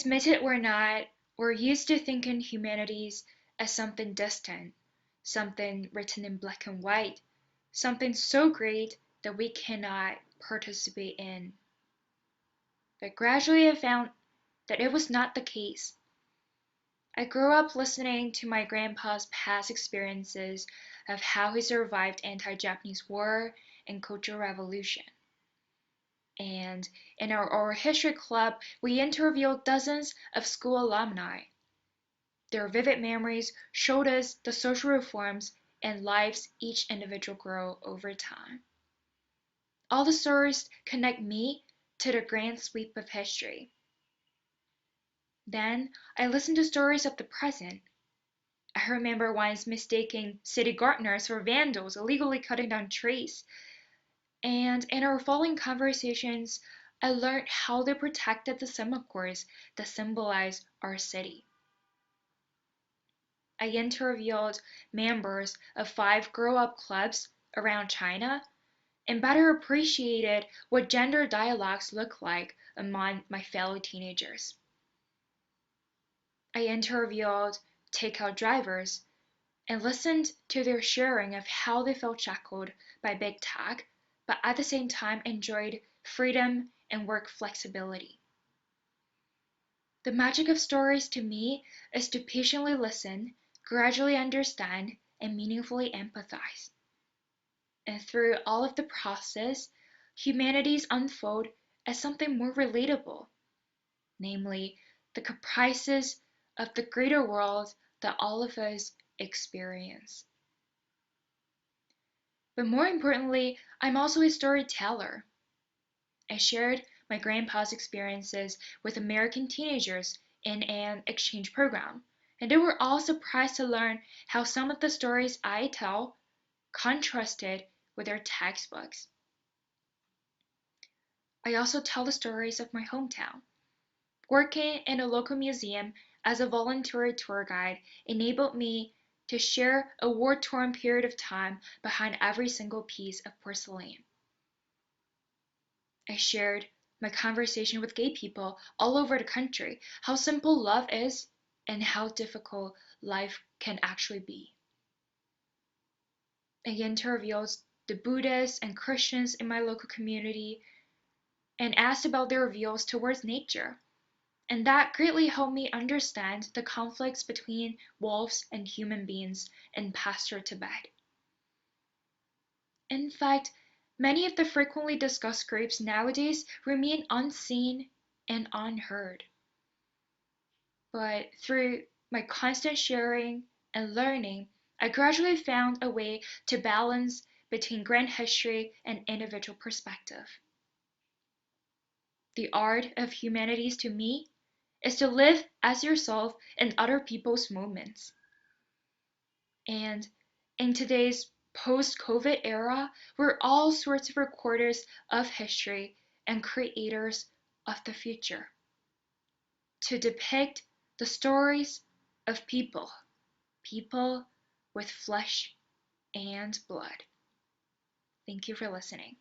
Admit it or not, we're used to thinking humanities as something distant, something written in black and white, something so great that we cannot participate in. But gradually I found that it was not the case. I grew up listening to my grandpa's past experiences of how he survived anti-Japanese war and Cultural Revolution. And in our oral history club, we interviewed dozens of school alumni. Their vivid memories showed us the social reforms and lives each individual grew over time. All the stories connect me to the grand sweep of history. Then I listened to stories of the present. I remember once mistaking city gardeners for vandals illegally cutting down trees. And in our following conversations, I learned how they protected the semaphores that symbolize our city. I interviewed members of 5 grow-up clubs around China and better appreciated what gender dialogues look like among my fellow teenagers. I interviewed takeout drivers and listened to their sharing of how they felt shackled by big tech, but at the same time enjoyed freedom and work flexibility. The magic of stories to me is to patiently listen, gradually understand, and meaningfully empathize. And through all of the process, humanities unfold as something more relatable, namely, the caprices of the greater world that all of us experience. But more importantly, I'm also a storyteller. I shared my grandpa's experiences with American teenagers in an exchange program, and they were all surprised to learn how some of the stories I tell contrasted with their textbooks. I also tell the stories of my hometown. Working in a local museum as a volunteer tour guide enabled me to share a war-torn period of time behind every single piece of porcelain. I shared my conversation with gay people all over the country, how simple love is and how difficult life can actually be. I interviewed the Buddhists and Christians in my local community and asked about their views towards nature. And that greatly helped me understand the conflicts between wolves and human beings in Pasture Tibet. In fact, many of the frequently discussed groups nowadays remain unseen and unheard. But through my constant sharing and learning, I gradually found a way to balance between grand history and individual perspective. The art of humanities to me is to live as yourself in other people's moments. And in today's post-COVID era, we're all sorts of recorders of history and creators of the future to depict the stories of people, people with flesh and blood. Thank you for listening.